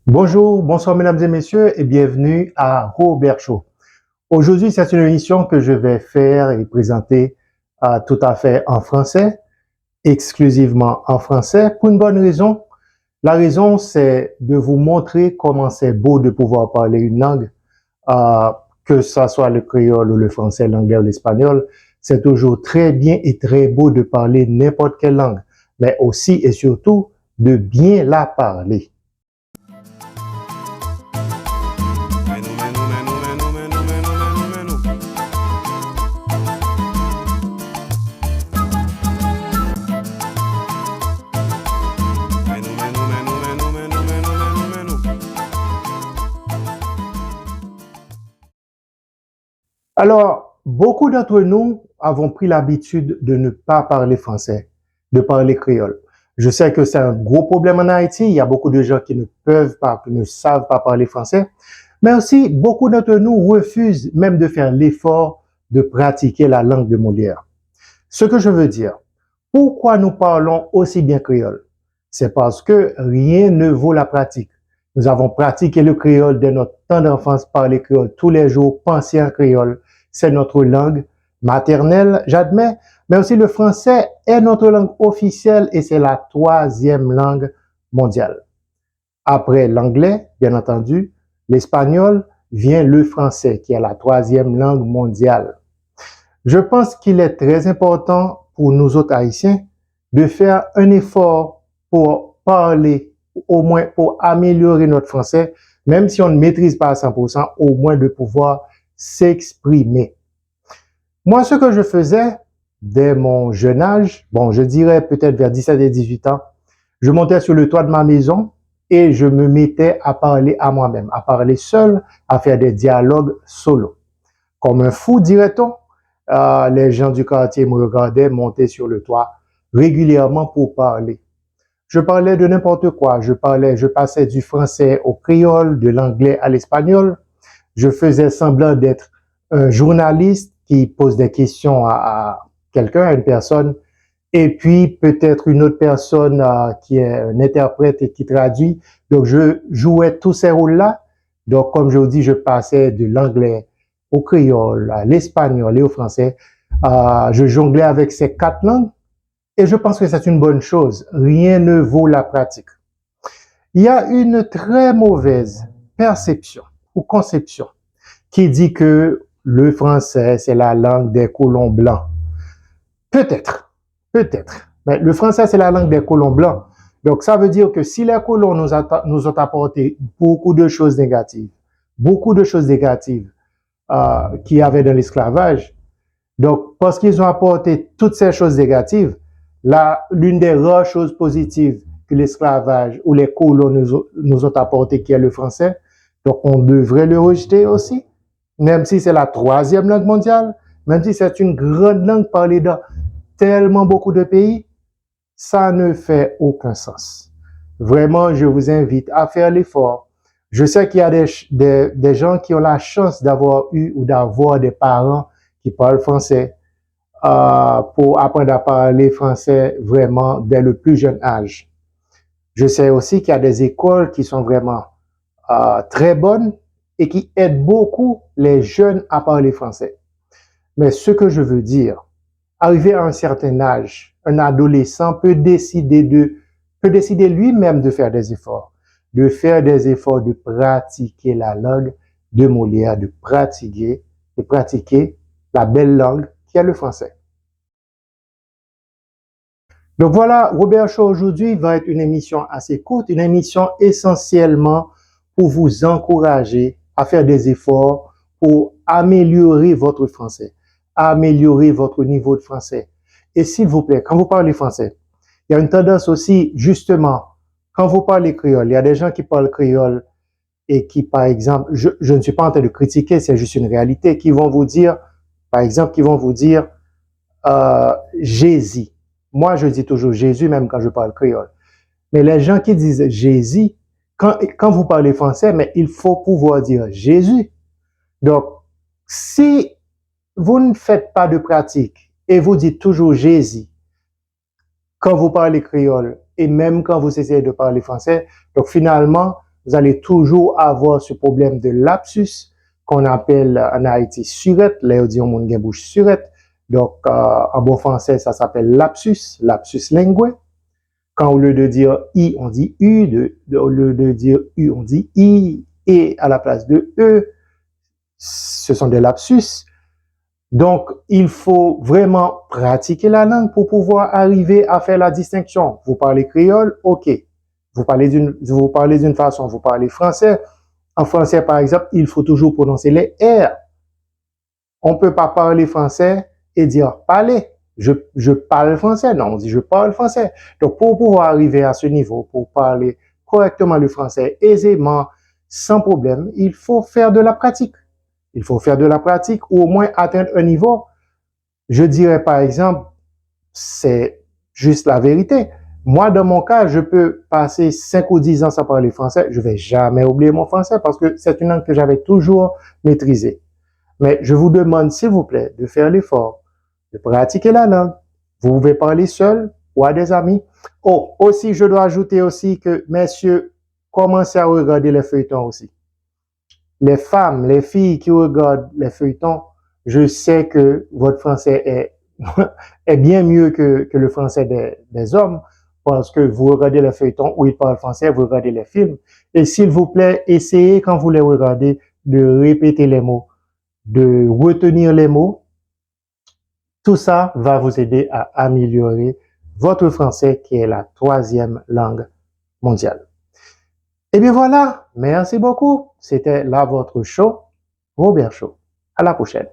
Bonjour, bonsoir mesdames et messieurs et bienvenue à Robert Show. Aujourd'hui, c'est une émission que je vais faire et présenter tout à fait en français, exclusivement en français, pour une bonne raison. La raison, c'est de vous montrer comment c'est beau de pouvoir parler une langue, que ce soit le créole ou le français, l'anglais ou l'espagnol. C'est toujours très bien et très beau de parler n'importe quelle langue, mais aussi et surtout de bien la parler. Alors, beaucoup d'entre nous avons pris l'habitude de ne pas parler français, de parler créole. Je sais que c'est un gros problème en Haïti. Il y a beaucoup de gens qui ne peuvent pas, qui ne savent pas parler français. Mais aussi, beaucoup d'entre nous refusent même de faire l'effort de pratiquer la langue de Molière. Ce que je veux dire, pourquoi nous parlons aussi bien créole? C'est parce que rien ne vaut la pratique. Nous avons pratiqué le créole dès notre temps d'enfance, parler créole tous les jours, penser en créole. C'est notre langue maternelle, j'admets, mais aussi le français est notre langue officielle et c'est la troisième langue mondiale. Après l'anglais, bien entendu, l'espagnol vient le français qui est la troisième langue mondiale. Je pense qu'il est très important pour nous autres Haïtiens de faire un effort pour parler, au moins pour améliorer notre français, même si on ne maîtrise pas à 100%, au moins de pouvoir s'exprimer. Moi, ce que je faisais dès mon jeune âge, bon, je dirais peut-être vers 17 et 18 ans, je montais sur le toit de ma maison et je me mettais à parler à moi-même, à parler seul, à faire des dialogues solo. Comme un fou, dirait-on, les gens du quartier me regardaient monter sur le toit régulièrement pour parler. Je parlais de n'importe quoi. Je passais du français au créole, de l'anglais à l'espagnol. Je faisais semblant d'être un journaliste qui pose des questions à quelqu'un, à une personne, et puis peut-être une autre personne qui est un interprète et qui traduit. Donc, je jouais tous ces rôles-là. Donc, comme je vous dis, je passais de l'anglais au créole, à l'espagnol et au français. Je jonglais avec ces quatre langues et je pense que c'est une bonne chose. Rien ne vaut la pratique. Il y a une très mauvaise perception ou conception qui dit que le français, c'est la langue des colons blancs. Peut-être, peut-être. Mais le français, c'est la langue des colons blancs. Donc, ça veut dire que si les colons nous ont apporté beaucoup de choses négatives qu'il y avait dans l'esclavage, donc, parce qu'ils ont apporté toutes ces choses négatives, l'une des rares choses positives que l'esclavage ou les colons nous ont apporté, qui est le français, donc on devrait le rejeter aussi, même si c'est la troisième langue mondiale, même si c'est une grande langue parlée dans tellement beaucoup de pays, ça ne fait aucun sens. Vraiment, je vous invite à faire l'effort. Je sais qu'il y a des gens qui ont la chance d'avoir eu ou d'avoir des parents qui parlent français pour apprendre à parler français vraiment dès le plus jeune âge. Je sais aussi qu'il y a des écoles qui sont vraiment très bonnes et qui aident beaucoup les jeunes à parler français. Mais ce que je veux dire, arrivé à un certain âge, un adolescent peut décider lui-même de faire des efforts, de pratiquer la langue de Molière, de pratiquer la belle langue qui est le français. Donc voilà, Robert Show aujourd'hui va être une émission assez courte, une émission essentiellement pour vous encourager à faire des efforts pour améliorer votre français, améliorer votre niveau de français. Et s'il vous plaît, quand vous parlez français, il y a une tendance aussi, justement, quand vous parlez créole, il y a des gens qui parlent créole et qui, par exemple, je ne suis pas en train de critiquer, c'est juste une réalité, qui vont vous dire, par exemple, Jésus. Moi, je dis toujours Jésus, même quand je parle créole. Mais les gens qui disent Jésus, quand vous parlez français, mais il faut pouvoir dire Jésus. Donc, si vous ne faites pas de pratique et vous dites toujours Jésus quand vous parlez créole et même quand vous essayez de parler français, donc finalement, vous allez toujours avoir ce problème de lapsus qu'on appelle en Haïti surette. Là, on dit on a bouche surette. Donc, en bon français, ça s'appelle lapsus lingué. Quand au lieu de dire I, on dit U, au lieu de dire U, on dit I, et à la place de E, ce sont des lapsus. Donc, il faut vraiment pratiquer la langue pour pouvoir arriver à faire la distinction. Vous parlez créole, ok. Vous parlez d'une façon, vous parlez français. En français, par exemple, il faut toujours prononcer les R. On ne peut pas parler français et dire parler. Je parle français. Non, on dit je parle français. Donc, pour pouvoir arriver à ce niveau, pour parler correctement le français aisément, sans problème, il faut faire de la pratique. Il faut faire de la pratique ou au moins atteindre un niveau. Je dirais par exemple, c'est juste la vérité. Moi, dans mon cas, je peux passer 5 ou 10 ans sans parler français. Je vais jamais oublier mon français parce que c'est une langue que j'avais toujours maîtrisée. Mais je vous demande, s'il vous plaît, de faire l'effort, de pratiquer la langue. Vous pouvez parler seul ou à des amis. Oh, aussi, je dois ajouter aussi que, messieurs, commencez à regarder les feuilletons aussi. Les femmes, les filles qui regardent les feuilletons, je sais que votre français est bien mieux que le français des hommes parce que vous regardez les feuilletons où ils parlent français, vous regardez les films. Et s'il vous plaît, essayez quand vous les regardez de répéter les mots, de retenir les mots. Tout ça va vous aider à améliorer votre français qui est la 3e langue mondiale. Et bien voilà, merci beaucoup. C'était là votre show, Robert Show. À la prochaine.